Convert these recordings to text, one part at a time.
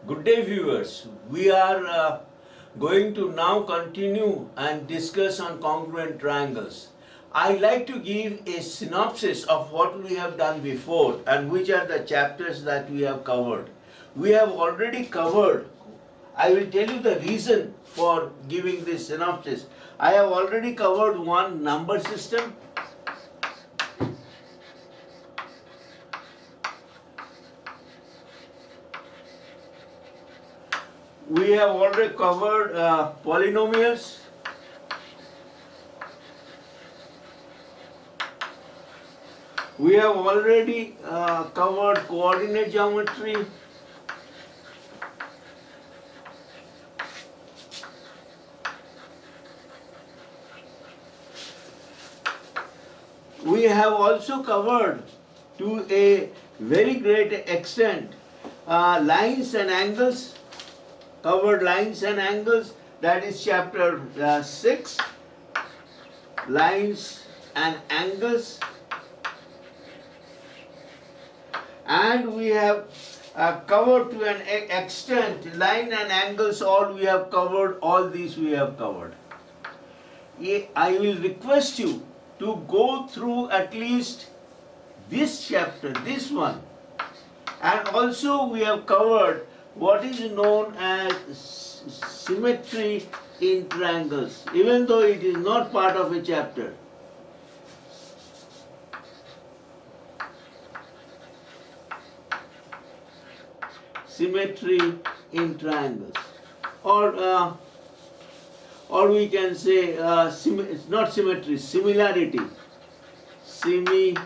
Good day, viewers. We are going to now continue and discuss on congruent triangles. I like to give a synopsis of what we have done before and which are the chapters that we have covered. We have already covered, I will tell you the reason for giving this synopsis. I have already covered one, number system. We have already covered polynomials. We have already covered coordinate geometry. We have also covered to a very great extent lines and angles. Covered lines and angles, that is chapter 6, lines and angles. And we have covered to an extent line and angles, all we have covered, all these we have covered. I will request you to go through at least this chapter, this one, and also we have covered what is known as symmetry in triangles, even though it is not part of a chapter. Symmetry in triangles, or we can say it's not symmetry, similarity. Similarity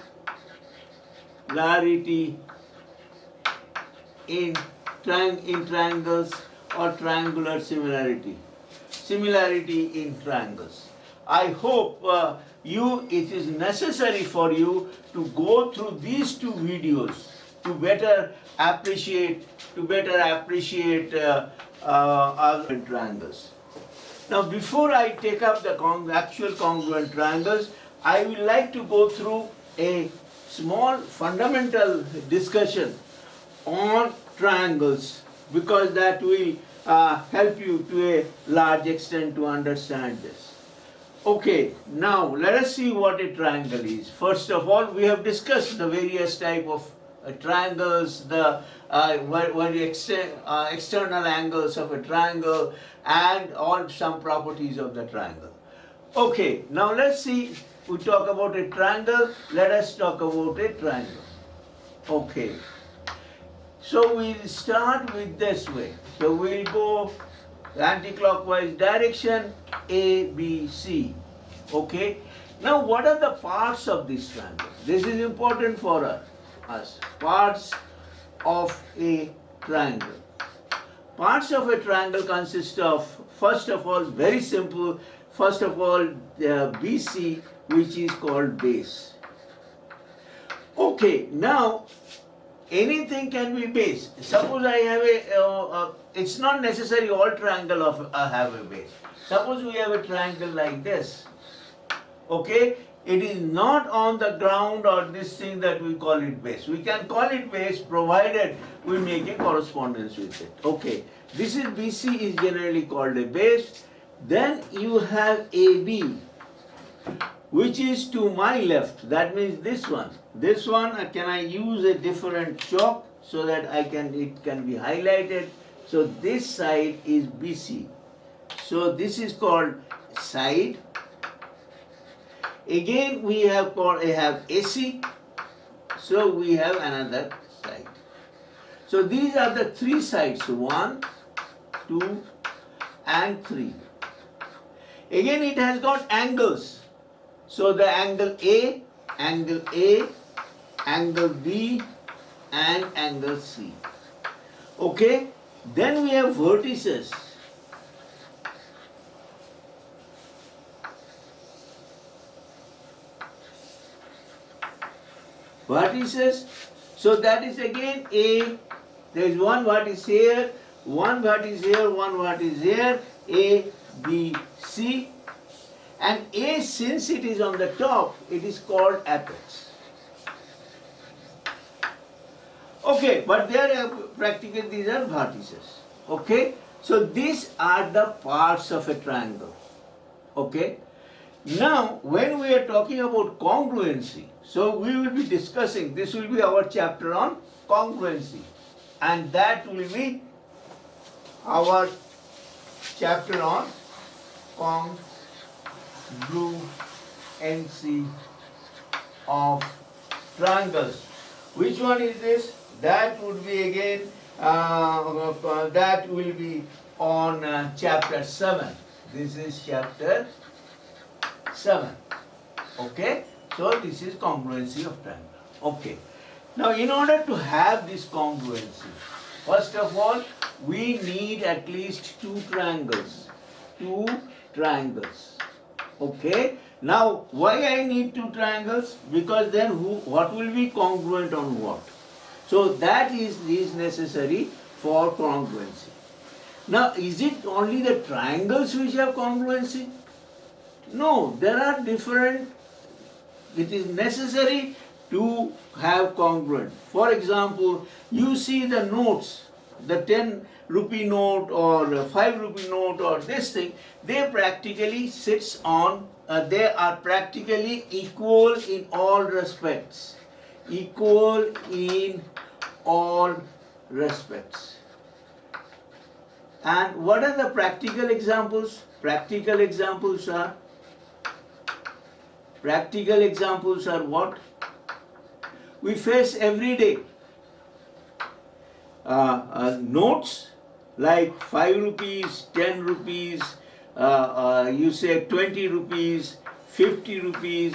in triangles, or triangular similarity. Similarity in triangles. I hope it is necessary for you to go through these two videos to better appreciate our triangles. Now, before I take up the actual congruent triangles, I would like to go through a small fundamental discussion on triangles, because that will help you to a large extent to understand this. Okay, now let us see what a triangle is. First of all, we have discussed the various type of triangles, the external angles of a triangle, and some properties of the triangle. Okay, now let's see. We talk about a triangle. Let us talk about a triangle. Okay. So we'll start with this way. So we'll go anti-clockwise direction, A, B, C. Okay. Now what are the parts of this triangle? This is important for us. Parts of a triangle. Parts of a triangle consist of, first of all, very simple, first of all, BC, which is called base. Okay, now anything can be base. Suppose I have it's not necessary all triangle have a base. Suppose we have a triangle like this. Okay, it is not on the ground or this thing that we call it base. We can call it base provided we make a correspondence with it. Okay, this is BC is generally called a base. Then you have AB, which is to my left. That means this one. This one, can I use a different chalk so that it can be highlighted? So this side is BC. So this is called side. Again we have AC. So we have another side. So these are the three sides, 1, 2, and 3. Again it has got angles. So the angle A, angle B, and angle C. Okay, then we have vertices. Vertices, so that is again A, there is one vertex here, one vertex here, one vertex here, A, B, C. And A, since it is on the top, it is called apex. Okay, but there practically these are vertices. Okay? So these are the parts of a triangle. Okay? Now, when we are talking about congruency, so we will be discussing, this will be our chapter on congruency, and that will be our chapter on congruency of triangles. Which one is this? That would be again, that will be on chapter 7. This is chapter 7. Okay? So this is congruency of triangle. Okay. Now in order to have this congruency, first of all, we need at least two triangles. Two triangles. Okay? Now why I need two triangles? Because then what will be congruent on what? So that is necessary for congruency. Now is it only the triangles which have congruency? No, there are different, it is necessary to have congruent. For example, you see the notes, the 10 rupee note or 5 rupee note or this thing, they practically sits on, they are practically equal in all respects. Equal in all respects. And what are the practical examples? Practical examples are what? We face every day. Notes like 5 rupees, 10 rupees, you say 20 rupees, 50 rupees,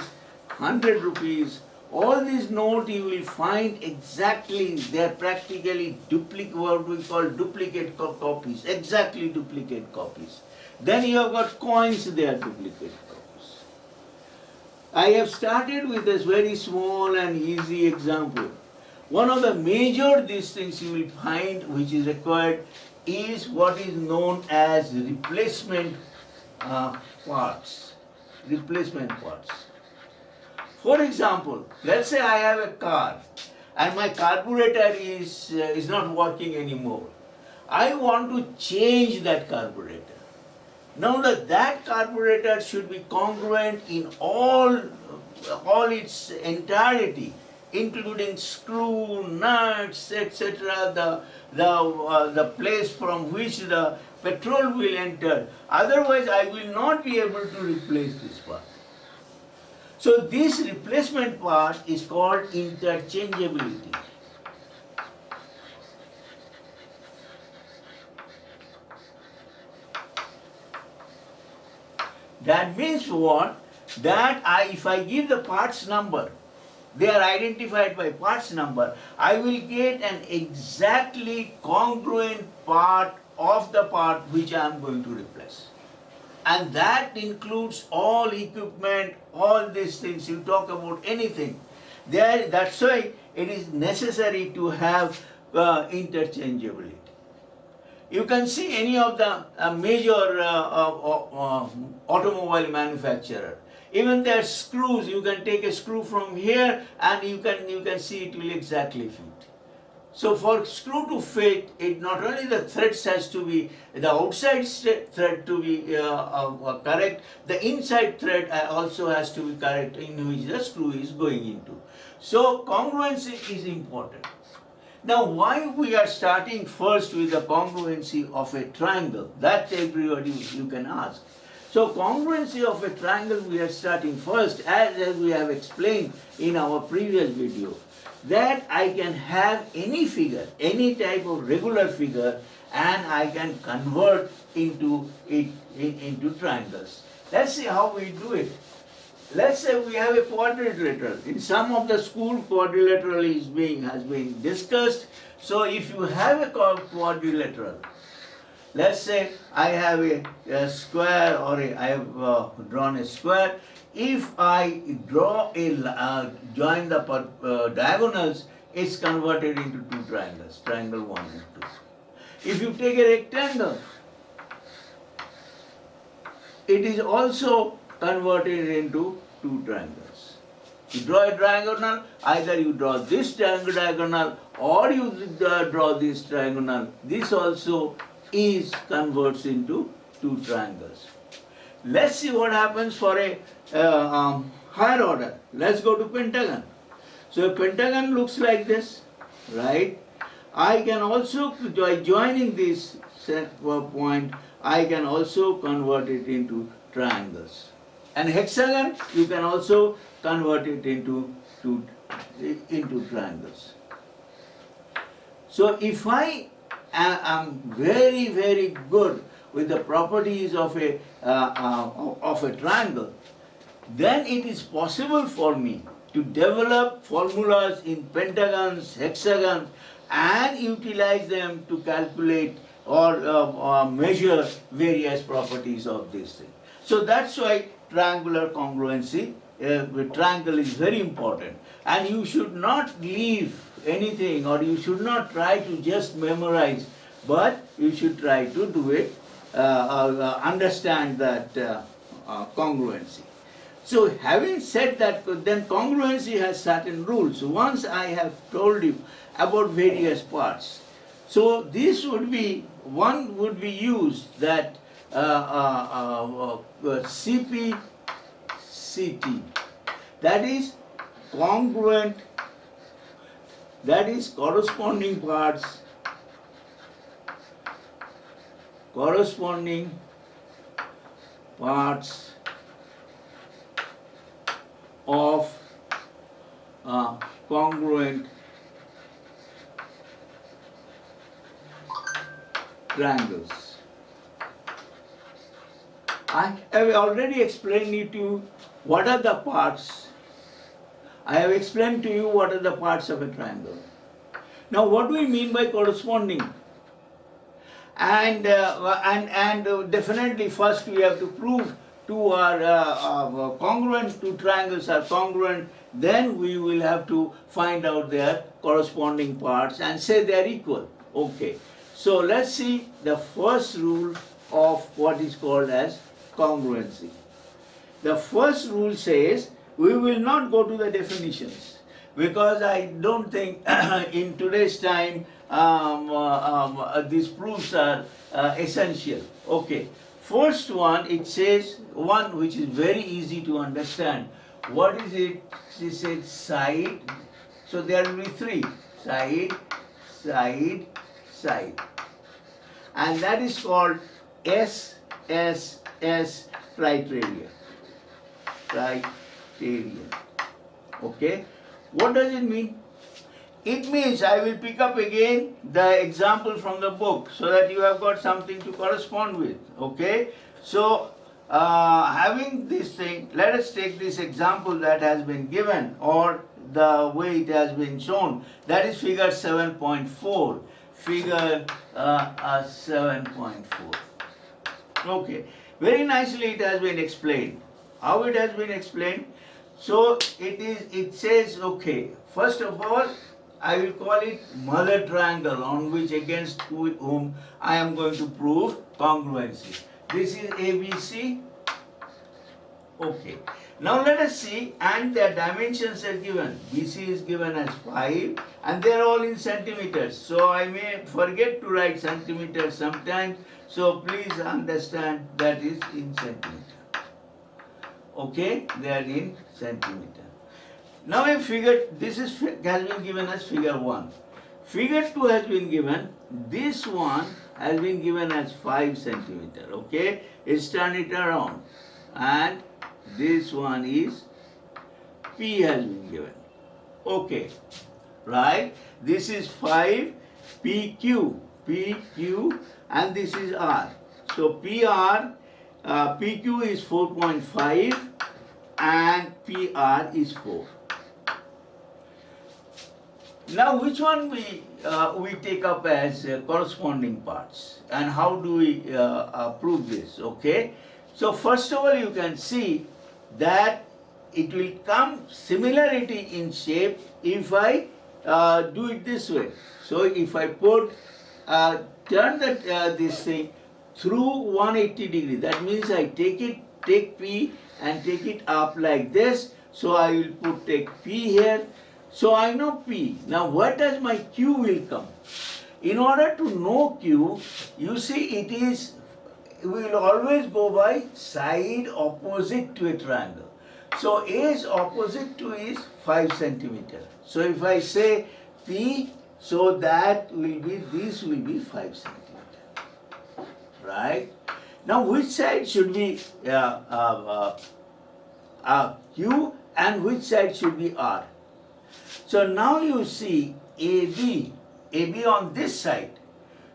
100 rupees. All these notes you will find exactly, they are practically duplicate, what we call duplicate copies, exactly duplicate copies. Then you have got coins, they are duplicate copies. I have started with this very small and easy example. One of the major these things you will find which is required is what is known as replacement parts. Replacement parts. For example, let's say I have a car and my carburetor is not working anymore. I want to change that carburetor. Now that carburetor should be congruent in all its entirety, including screw, nuts, etc., the place from which the petrol will enter. Otherwise, I will not be able to replace this part. So this replacement part is called interchangeability. That means what? That if I give the parts number, they are identified by parts number, I will get an exactly congruent part of the part which I am going to replace. And that includes all equipment, all these things. You talk about anything. That's why it is necessary to have interchangeability. You can see any of the major automobile manufacturer. Even their screws, you can take a screw from here and you can see it will exactly fit. So for screw to fit, it not only the threads has to be, the outside thread to be correct, the inside thread also has to be correct in which the screw is going into. So congruency is important. Now why we are starting first with the congruency of a triangle? That everybody you can ask. So congruency of a triangle we are starting first, as we have explained in our previous video, that I can have any figure, any type of regular figure, and I can convert into triangles. Let's see how we do it. Let's say we have a quadrilateral. In some of the school, quadrilateral has been discussed. So if you have a quadrilateral, let's say I have a square, or I have drawn a square. If I draw join the diagonals, it's converted into two triangles, triangle 1 and 2. If you take a rectangle, it is also converted into two triangles. You draw a diagonal, either you draw this diagonal or you draw this triangle, this also is converts into two triangles. Let's see what happens for a higher order. Let's go to Pentagon. So a Pentagon looks like this, right? I can also, by joining this point, I can also convert it into triangles. And hexagon, you can also convert it into triangles. So if I am very, very good with the properties of a triangle, then it is possible for me to develop formulas in pentagons, hexagons, and utilize them to calculate or measure various properties of this thing. So that's why triangular congruency with triangle is very important. And you should not leave anything, or you should not try to just memorize, but you should try to do it, understand that congruency. So having said that, then congruency has certain rules. Once I have told you about various parts, so this would be, one would be used that CPCT, that is congruent, that is corresponding parts of congruent triangles. I have already explained to you what are the parts. I have explained to you what are the parts of a triangle. Now what do we mean by corresponding? And definitely first we have to prove two are congruent, two triangles are congruent, then we will have to find out their corresponding parts and say they are equal. Okay. So let's see the first rule of what is called as congruency. The first rule says, we will not go to the definitions because I don't think in today's time these proofs are essential. Okay. First one, it says one which is very easy to understand. What is it? It says side. So there will be three: side, side, side. And that is called SSS criteria. Okay. What does it mean? It means, I will pick up again the example from the book so that you have got something to correspond with. Okay. So having this thing, let us take this example that has been given, or the way it has been shown. That is figure 7.4. Figure 7.4. Okay. Very nicely it has been explained. How it has been explained? So it says, okay, first of all, I will call it mother triangle, on which against whom I am going to prove congruency. This is ABC. Okay. Now let us see, and their dimensions are given. BC is given as 5, and they are all in centimeters. So I may forget to write centimeters sometimes. So please understand that is in centimeter. Okay, they are in centimeter. Now a figure, this has been given as figure 1. Figure 2 has been given, this one has been given as 5 centimeter. Okay, let's turn it around. And this one is P has been given. Okay, right? This is 5 PQ, and this is R. So PQ is 4.5 and PR is 4. Now which one we take up as corresponding parts, and how do we prove this? Okay. So first of all, you can see that it will come similarity in shape if I do it this way. So if I put turn this thing through 180 degree, that means I take P and take it up like this. So I will take P here, So I know P. Now what does my Q will come? In order to know Q, you see it is, we will always go by side opposite to a triangle. So A is opposite to is 5 centimeter. So if I say P, so that will be, this will be 5 centimeter. Right? Now which side should be Q and which side should be R? So now you see AB on this side.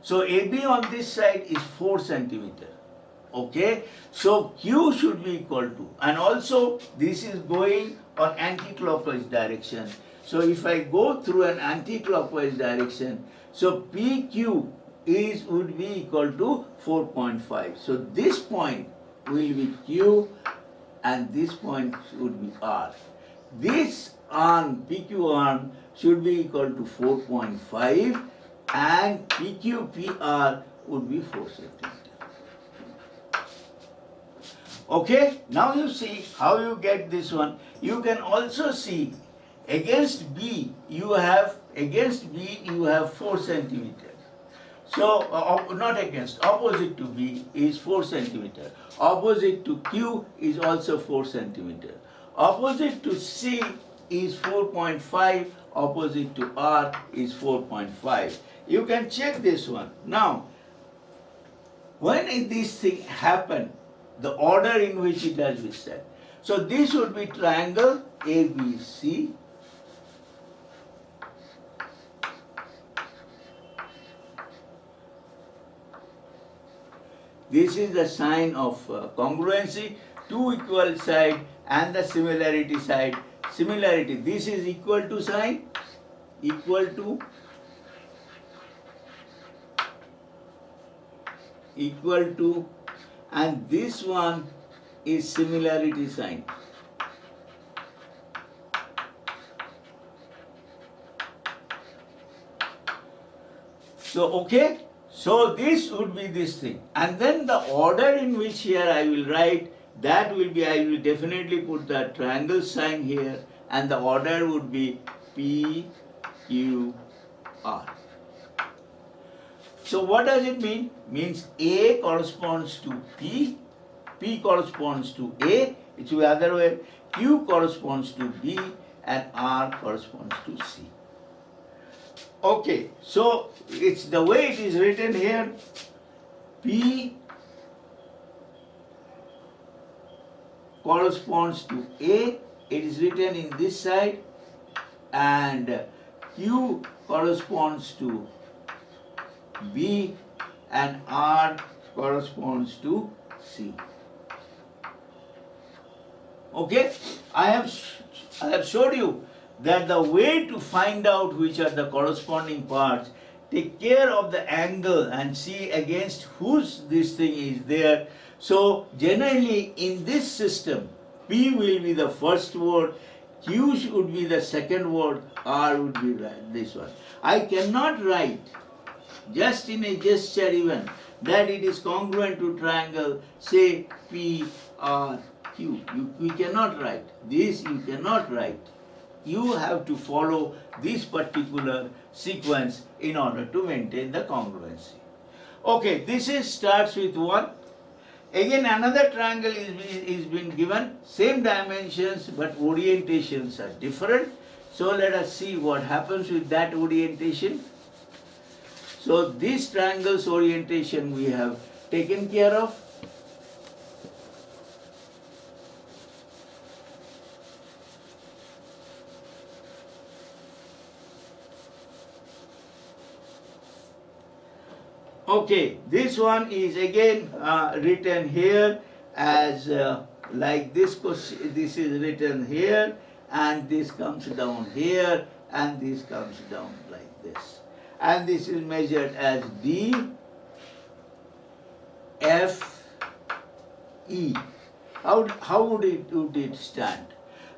So AB on this side is 4 centimeter. Okay, so Q should be equal to, and also this is going on anti-clockwise direction. So if I go through an anti-clockwise direction, so PQ would be equal to 4.5. So this point will be Q and this point would be R. This arm, PQ arm, should be equal to 4.5 and PQPR would be 4 centimeter. Okay, now you see how you get this one. You can also see against B you have 4 centimeter. So not against, opposite to B is 4 centimeter. Opposite to Q is also 4 centimeter. Opposite to C is 4.5. Opposite to R is 4.5. You can check this one. Now, when this thing happen, the order in which it has been set. So this would be triangle ABC. This is the sign of congruency, two equal side and the similarity side. Similarity, this is equal to sign, equal to, and this one is similarity sign. So, okay, so this would be this thing. And then the order in which here I will write, that will be, I will definitely put the triangle sign here, and the order would be P, Q, R. So what does it mean? Means A corresponds to P, P corresponds to A, it will be other way, Q corresponds to B, and R corresponds to C. Okay, so it's the way it is written here, P corresponds to A, it is written in this side, and Q corresponds to B, and R corresponds to C. Okay, I have showed you that the way to find out which are the corresponding parts, take care of the angle and see against whose this thing is there. So generally in this system, P will be the first word, Q would be the second word, R would be this one. I cannot write just in a gesture even that it is congruent to triangle, say P, R, Q. You cannot write. This you cannot write. You have to follow this particular sequence in order to maintain the congruency. Okay, this starts with 1. Again another triangle is been given, same dimensions but orientations are different. So let us see what happens with that orientation. So this triangle's orientation we have taken care of. Okay, this one is again written here as like this. This is written here, and this comes down here, and this comes down like this. And this is measured as D, F, E. How would it stand?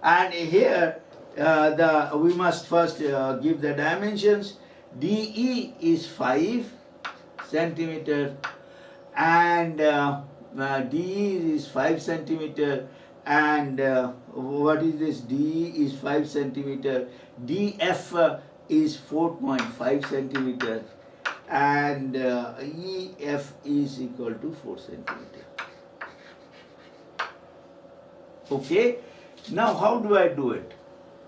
And here we must first give the dimensions. DE is 5 centimeter, and DE is 5 centimeter, and what is this? DE is 5 centimeter, DF is 4.5 centimeter, and EF is equal to 4 centimeter. Okay, now how do I do it?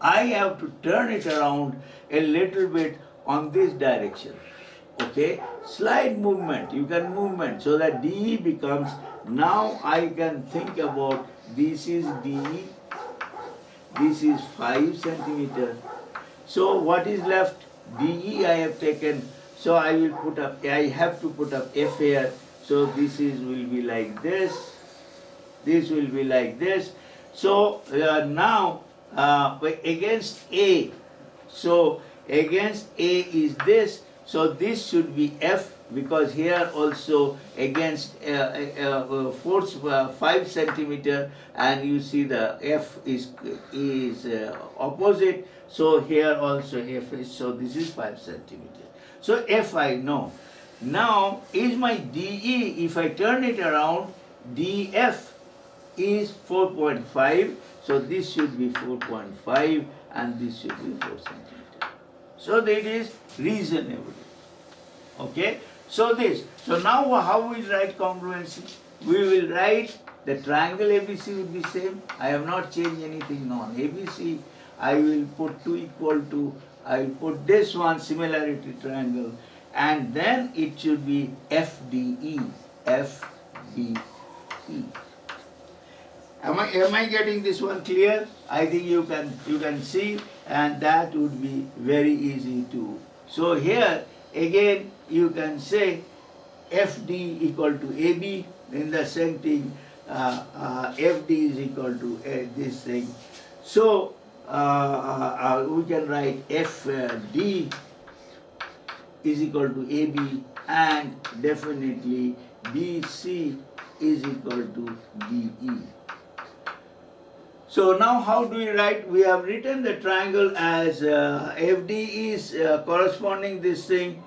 I have to turn it around a little bit on this direction. Okay, slight movement, you can movement so that DE becomes, now I can think about this is DE, this is 5 centimeter. So what is left? DE I have taken, so I will put up, I have to put up F here, so this is will be like this, this will be like this. So now against A, so against A is this, so this should be F, because here also against 5 centimeter, and you see the F is opposite, so here also F is, so this is 5 centimeter. So F I know. Now is my DE, if I turn it around, DF is 4.5, so this should be 4.5 and this should be 4 centimeter. So that is reasonable. Okay, so this. So now how we write congruency? We will write the triangle ABC will be same. I have not changed anything on ABC. I will put 2 equal to, I will put this one similarity triangle, and then it should be FDE. FDE. Am I getting this one clear? I think you can see, and that would be very easy too. So here again you can say FD equal to AB, in the same thing FD is equal to this thing. So we can write FD is equal to AB, and definitely BC is equal to DE. So now how do we write? We have written the triangle as FD is corresponding this thing.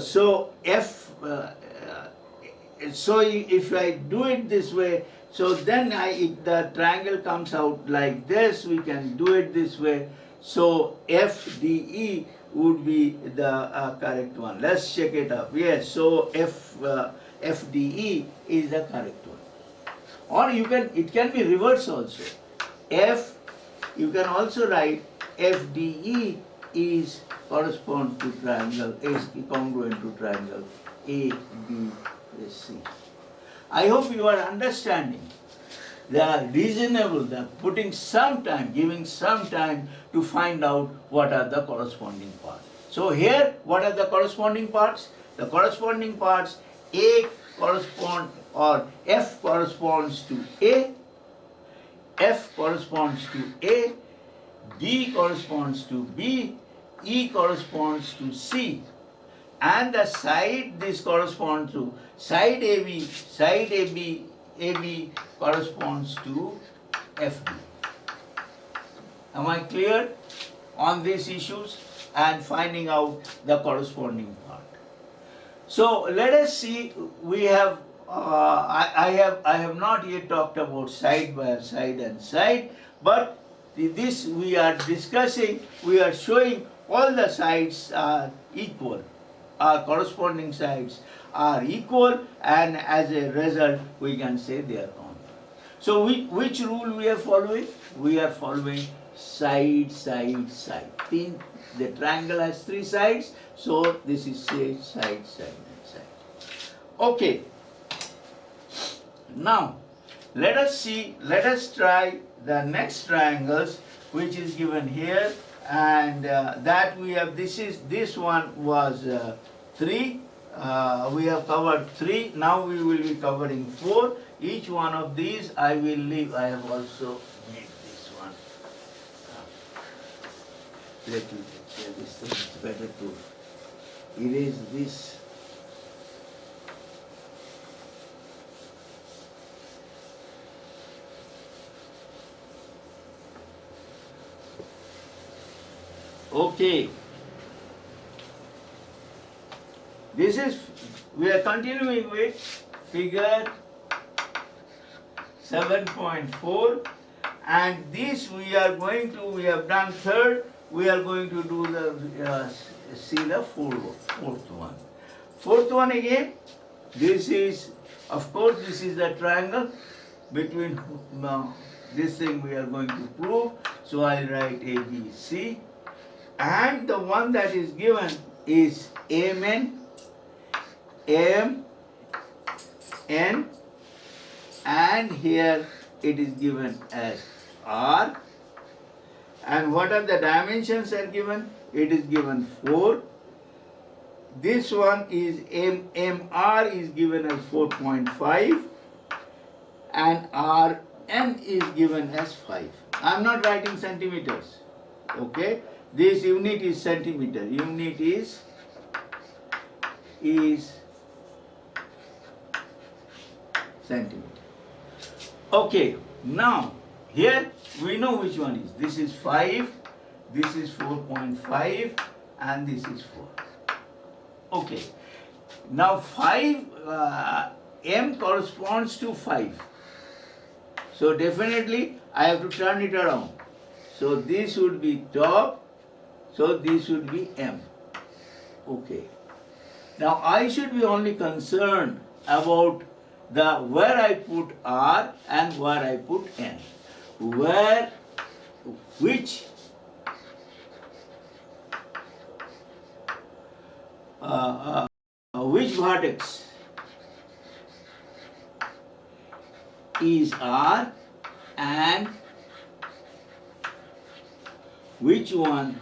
So F. So if I do it this way, so then the triangle comes out like this. We can do it this way. So FDE would be the correct one. Let's check it up. Yes. So FDE is the correct one. Or you can, it can be reverse also. F, you can also write FDE is correspond to triangle, is congruent to triangle ABC. I hope you are understanding. They are reasonable, they are putting some time, giving some time to find out what are the corresponding parts. So here, what are the corresponding parts? The corresponding parts, A correspond, or F corresponds to A, F corresponds to A, B corresponds to B, E corresponds to C, and the side this corresponds to, side AB corresponds to FD. Am I clear on these issues and finding out the corresponding part? So let us see, we have I have not yet talked about side by side and side, but this we are discussing, we are showing all the sides are equal, our corresponding sides are equal, and as a result we can say they are congruent. So which rule we are following? We are following side, side, side. The triangle has 3 sides, so this is say side, side and side. Okay. Now, let us try the next triangles which is given here, and that we have, this one was 3, we have covered 3, now we will be covering 4. Each one of these I will leave, I have also made this one. Let me take this thing, it's better to erase this. Okay, this is, we are continuing with figure 7.4, and this we have done third, we are going to do the, see the fourth one. Fourth one again, this is, of course, this is the triangle between, this thing we are going to prove, so I'll write A, B, C, and the one that is given is Mn, M, N, and here it is given as R, and what are the dimensions are given? It is given 4. This one is MR is given as 4.5 and RN is given as 5. I am not writing centimeters, okay? This unit is centimeter, unit is centimeter. Okay, now here we know which one is. This is 5, this is 4.5 and this is 4. Okay, now 5, M corresponds to 5. So definitely I have to turn it around. So this would be top, so this would be M. Okay. Now I should be only concerned about the where I put R and where I put N. Which vertex is R and which one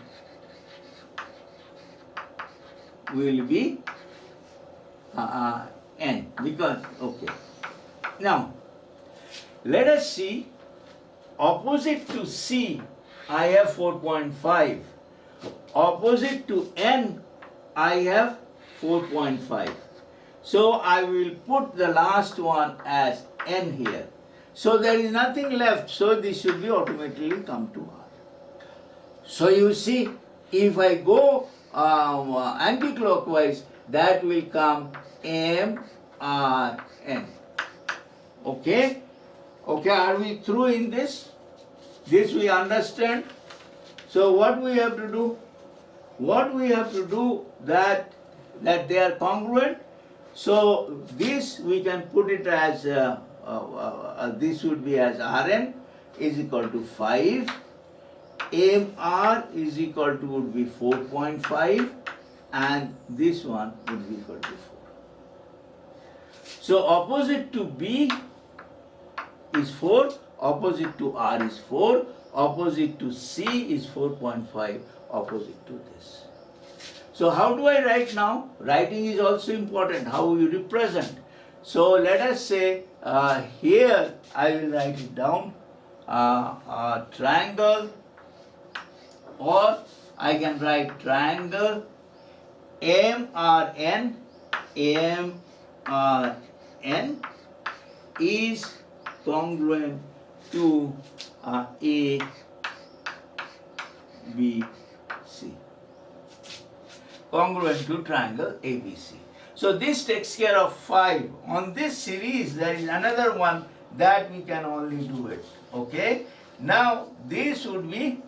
will be N, because, okay. Now, let us see, opposite to C, I have 4.5. Opposite to N, I have 4.5. So I will put the last one as N here. So there is nothing left, so this should be automatically come to R. So you see, if I go anti-clockwise, that will come M, R, N. Okay? Okay, are we through in this? This we understand. So what we have to do? What we have to do that they are congruent. So this we can put it as, this would be as Rn is equal to 5. MR is equal to would be 4.5 and this one would be equal to 4. So opposite to B is 4, opposite to R is 4, opposite to C is 4.5, opposite to this. So how do I write now? Writing is also important, how you represent. So let us say here I will write it down, triangle, or I can write triangle MRN, MRN is congruent to A, B, C. Congruent to triangle ABC. So this takes care of 5. On this series there is another one that we can only do it. Okay. Now this would be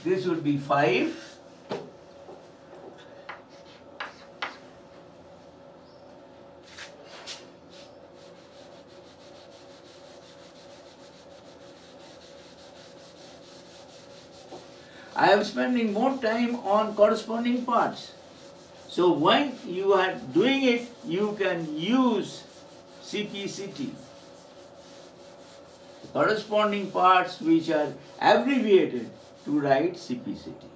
5. I am spending more time on corresponding parts. So when you are doing it, you can use CPCT. Corresponding parts which are abbreviated to write CPCT.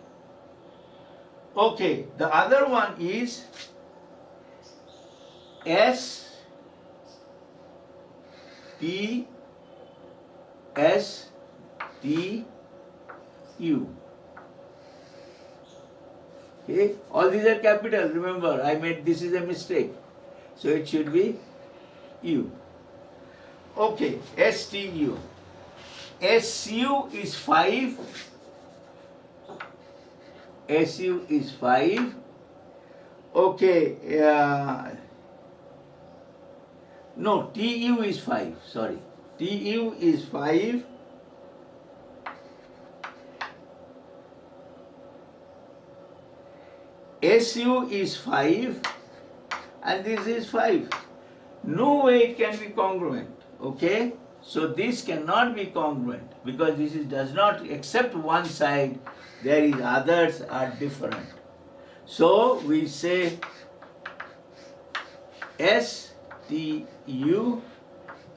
Okay, the other one is S, P, S, T, U. Okay, all these are capital. Remember, I made this is a mistake. So it should be U. Okay, STU. SU is 5. SU is 5. Okay, No, TU is 5, sorry. TU is 5. SU is 5 and this is 5. No way it can be congruent, okay? So this cannot be congruent because this does not accept one side, there is others are different. So we say STU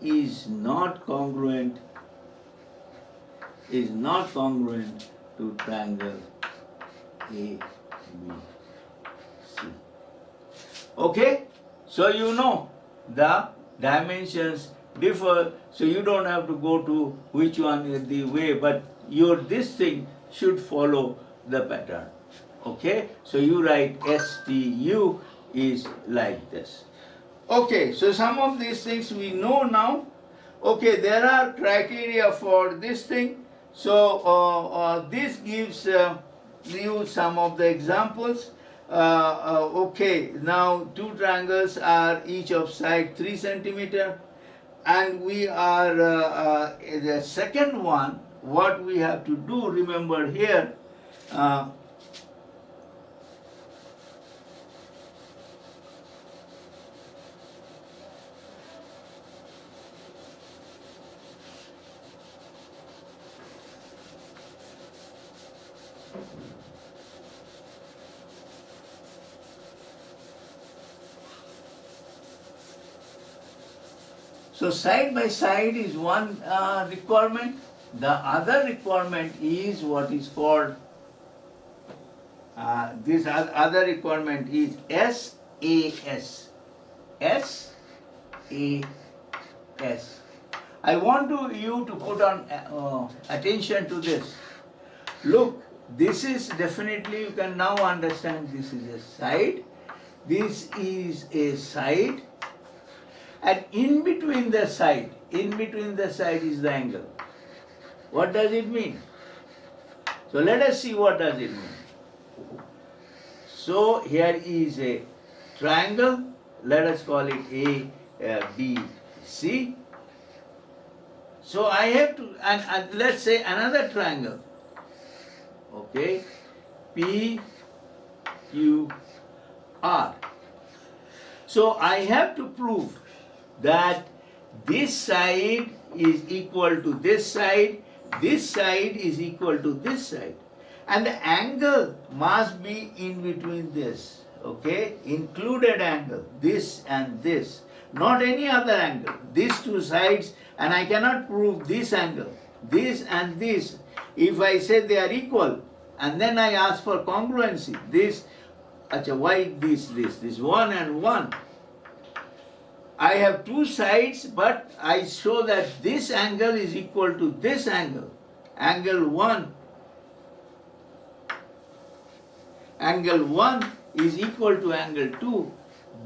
is not congruent to triangle ABC. Okay, so you know the dimensions differ, so you don't have to go to which one is the way, but this thing should follow the pattern. Okay, so you write STU is like this. Okay, so some of these things we know now. Okay, there are criteria for this thing. So this gives you some of the examples. Okay, now two triangles are each of side 3 centimeter, and we are the second one. What we have to do, remember here, so side by side is one requirement. The other requirement is what is called, this other requirement is SAS. SAS. I want you to put on attention to this. Look, this is definitely, you can now understand this is a side. This is a side. And in between the side is the angle. What does it mean? So let us see what does it mean. So here is a triangle, let us call it ABC. So I have to, and let's say another triangle, okay, PQR. So I have to prove that this side is equal to this side is equal to this side, and the angle must be in between this, okay, included angle, this and this, not any other angle, these two sides, and I cannot prove this angle, this and this, if I say they are equal, and then I ask for congruency, this, why this 1 and 1, I have two sides, but I show that this angle is equal to this angle, angle 1. Angle 1 is equal to angle 2.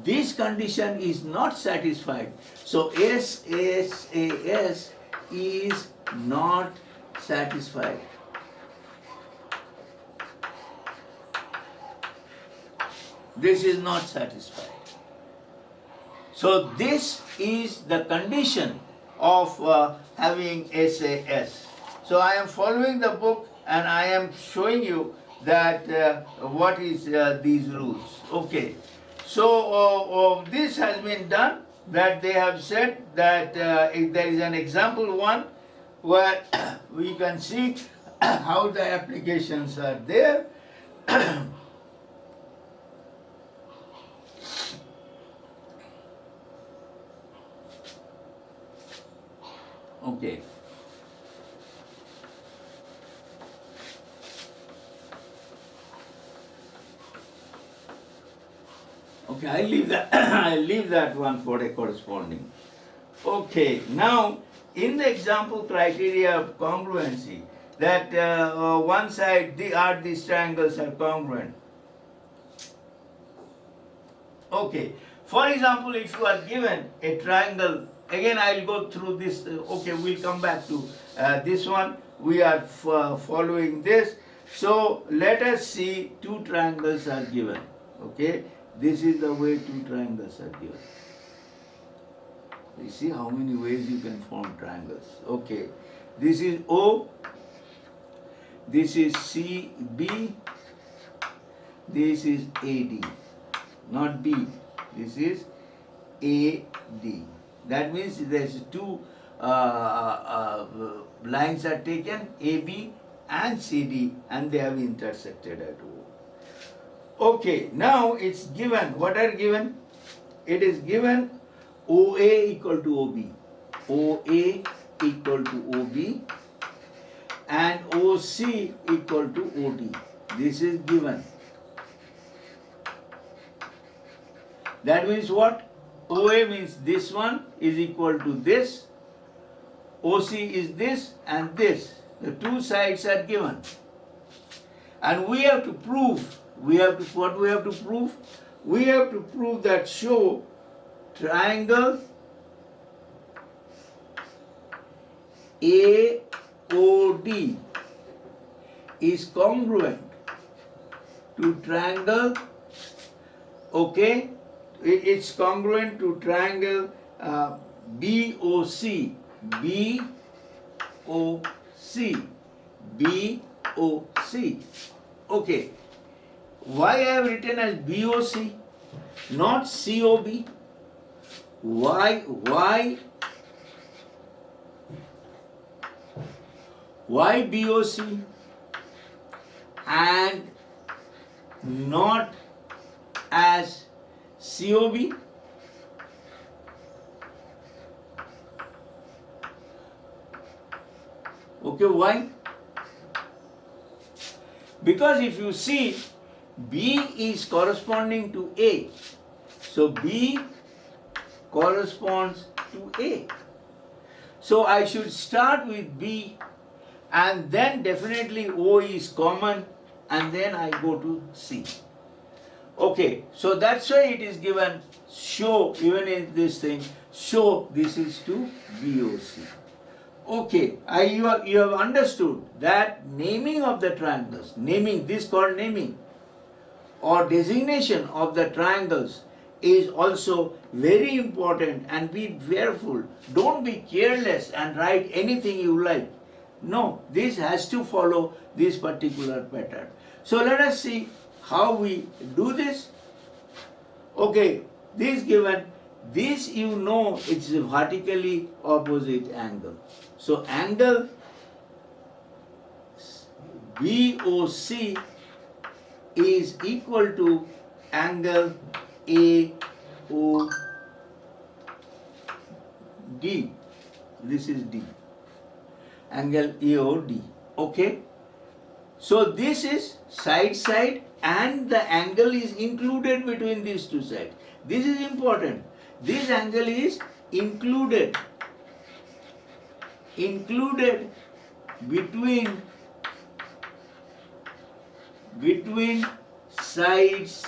This condition is not satisfied. So SAS is not satisfied. This is not satisfied. So this is the condition of having SAS. So I am following the book and I am showing you that what is these rules. Okay. So this has been done, that they have said that if there is an example 1 where we can see how the applications are there. Okay. Okay, I leave that. I leave that one for a corresponding. Okay, now in the example criteria of congruency, that one side these triangles are congruent. Okay, for example, if you are given a triangle. Again, I'll go through this. Okay, we'll come back to this one. We are following this. So let us see two triangles are given. Okay, this is the way two triangles are given. You see how many ways you can form triangles. Okay, this is O, this is CB, this is AD, not B, this is AD. That means there's two lines are taken, AB and CD, and they have intersected at O. Okay, now it's given, what are given? It is given OA equal to OB, OA equal to OB, and OC equal to OD. This is given. That means what? OA means this one is equal to this, OC is this and this. The two sides are given. And we have to prove, what we have to prove? We have to prove that show triangle AOD is congruent to triangle, okay, it's congruent to triangle BOC, BOC. Okay, why I have written as BOC, not COB? Why BOC and not as COB? Okay, why? Because if you see, B is corresponding to A. So B corresponds to A. So I should start with B, and then definitely O is common, and then I go to C. Okay, so that's why it is given, show, even in this thing, show this is to BOC. Okay, you have understood that naming of the triangles, naming, this called naming or designation of the triangles is also very important, and be careful. Don't be careless and write anything you like. No, this has to follow this particular pattern. So let us see how we do this. Okay, this given, this you know it's a vertically opposite angle. So angle BOC is equal to angle AOD. This is D. Angle AOD. Okay. So this is side, and the angle is included between these two sides. This is important. This angle is included between sides,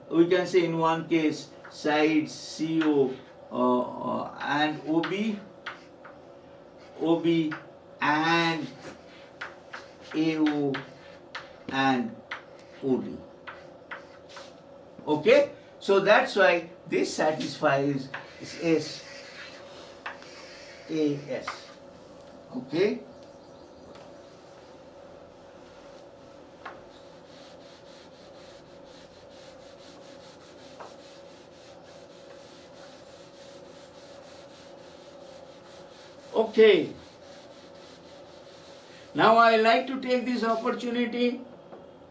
we can say in one case sides CO and OB and AO and OD. Okay, so that's why this satisfies SAS. Okay. Okay. Now I like to take this opportunity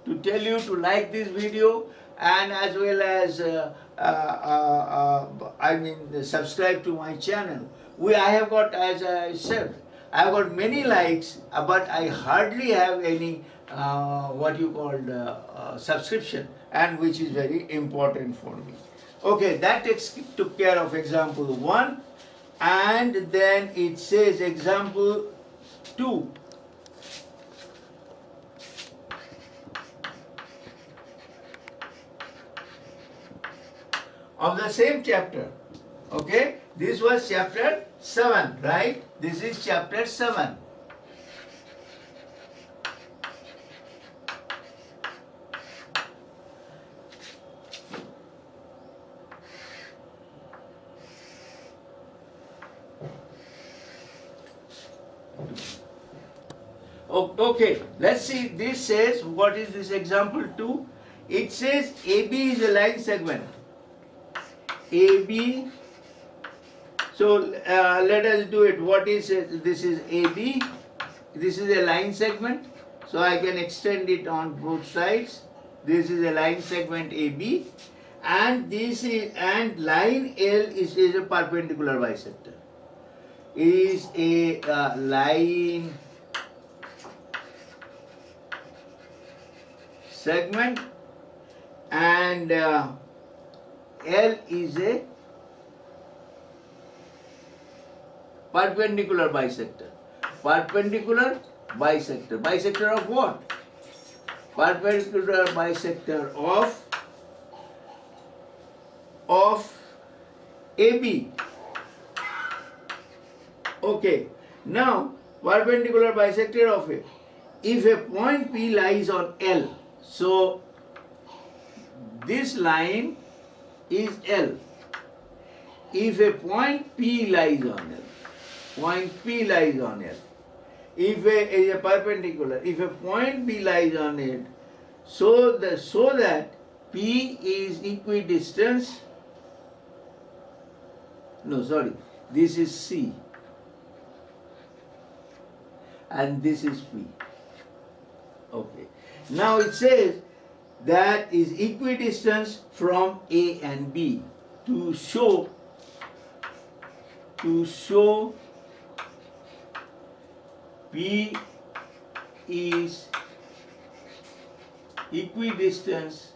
to tell you to like this video, and as well as subscribe to my channel. I have got, as I said, I have got many likes, but I hardly have any subscription, and which is very important for me. Okay, that took care of example 1, and then it says example 2. Of the same chapter. Okay, this was chapter 7, right? This is chapter 7. Okay, let's see. This says, what is this example 2? It says AB is a line segment. AB. So let us do it. What is it? This is AB. This is a line segment. So I can extend it on both sides. This is a line segment AB, and this is, and line L is a perpendicular bisector. Is a line segment, and L is a perpendicular bisector. Perpendicular bisector. Bisector of what? Perpendicular bisector of AB. Okay. Now, perpendicular bisector of A. If a point P lies on L, so this line is L. If a point P lies on L, point P lies on L. If A is a perpendicular, if a point B lies on it, so that P is equidistant. No, sorry, this is C, and this is P. Okay. Now it says that is equidistant from A and B to show P is equidistant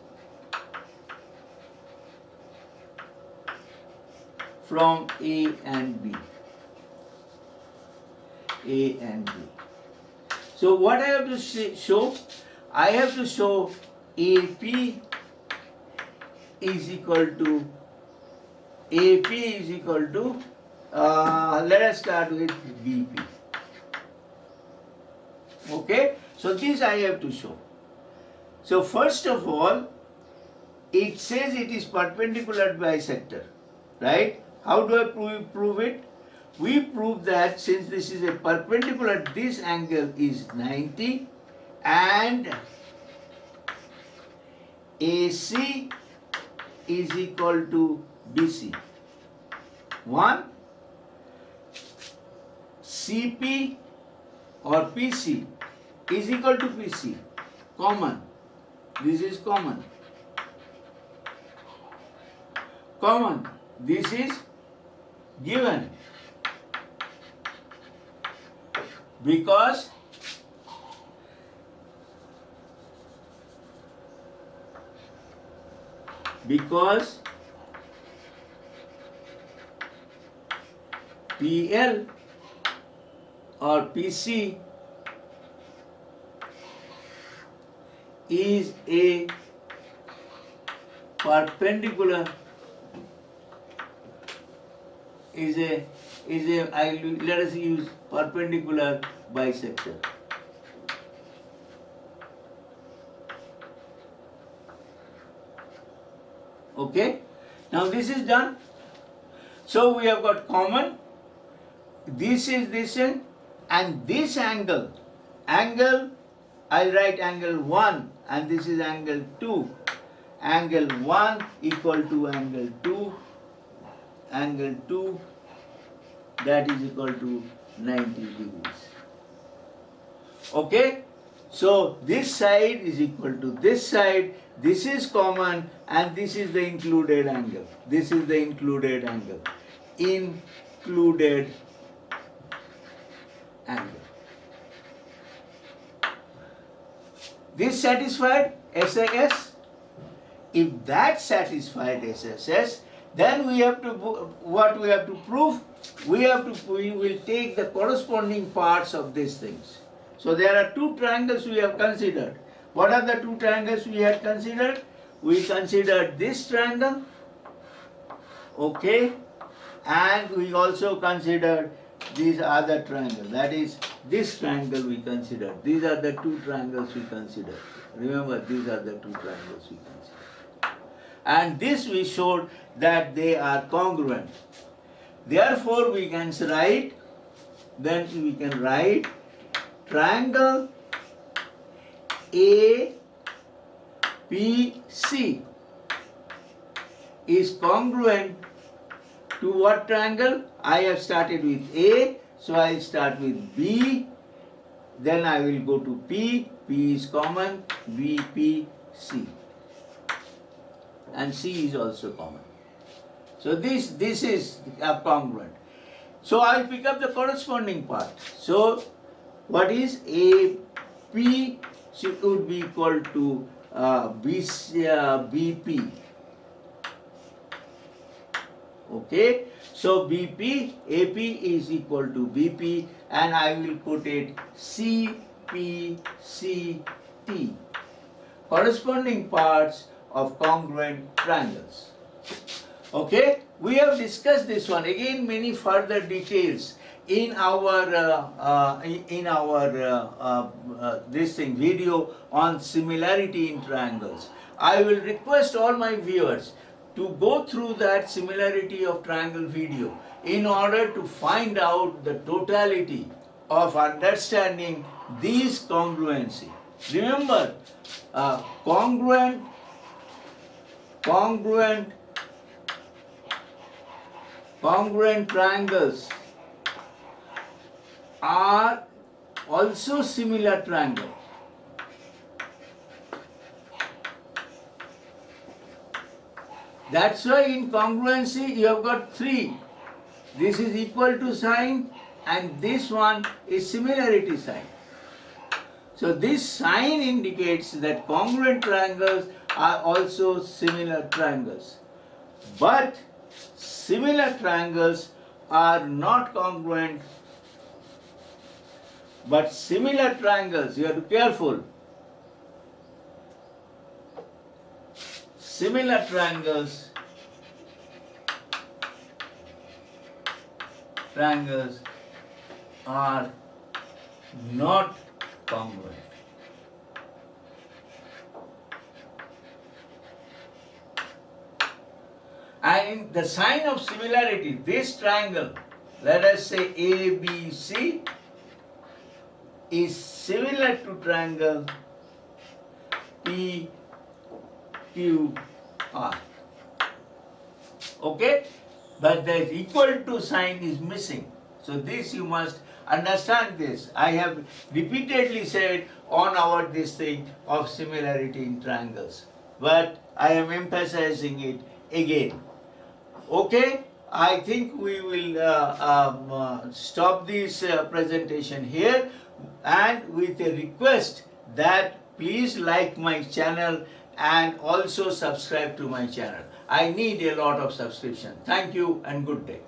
from A and B. A and B. So what I have to show? I have to show AP is equal to let us start with BP. Okay, so this I have to show. So first of all, it says it is perpendicular bisector, right? How do I prove it? We prove that since this is a perpendicular, this angle is 90, and AC is equal to BC. 1, CP or PC is equal to PC, common. This is common. Common. This is given. Because PL or PC is a perpendicular, let us use perpendicular bisector. Okay, now this is done. So we have got common. This is this end, and this angle, I'll write angle 1, and this is angle 2. Angle 1 equal to angle 2. Angle 2, that is equal to 90 degrees. Okay, so this side is equal to this side. This is common, and this is the included angle. This is the included angle. Included angle. This satisfied SIS? If that satisfied SSS, then we have to, what we have to prove? We will take the corresponding parts of these things. So there are two triangles we have considered. What are the two triangles we had considered? We considered this triangle, okay, and we also considered this other triangle, that is this triangle we considered. These are the two triangles we considered. Remember, these are the two triangles we considered. And this we showed that they are congruent. Therefore, we can write triangle APC is congruent to what triangle? I have started with A, so I will start with B, then I will go to P, P is common, B, P, C. And C is also common. So this is congruent. So I will pick up the corresponding part. So what is AP would be equal to BP. Okay, so BP, AP is equal to BP, and I will put it CPCT, corresponding parts of congruent triangles. Okay, we have discussed this one. Again, many further details in our this thing video on similarity in triangles. I will request all my viewers to go through that similarity of triangle video in order to find out the totality of understanding these congruency. Remember, congruent triangles are also similar triangles. That's why in congruency you have got three. This is equal to sign and this one is similarity sign. So this sign indicates that congruent triangles are also similar triangles. But similar triangles are not congruent. But similar triangles, you have to be careful. Similar triangles are not congruent. And the sign of similarity, this triangle, let us say ABC, is similar to triangle PQR. Okay? But the equal to sign is missing. So this you must understand this. I have repeatedly said on our this thing of similarity in triangles. But I am emphasizing it again. Okay? I think we will stop this presentation here, and with a request that please like my channel and also subscribe to my channel. I need a lot of subscription. Thank you and good day.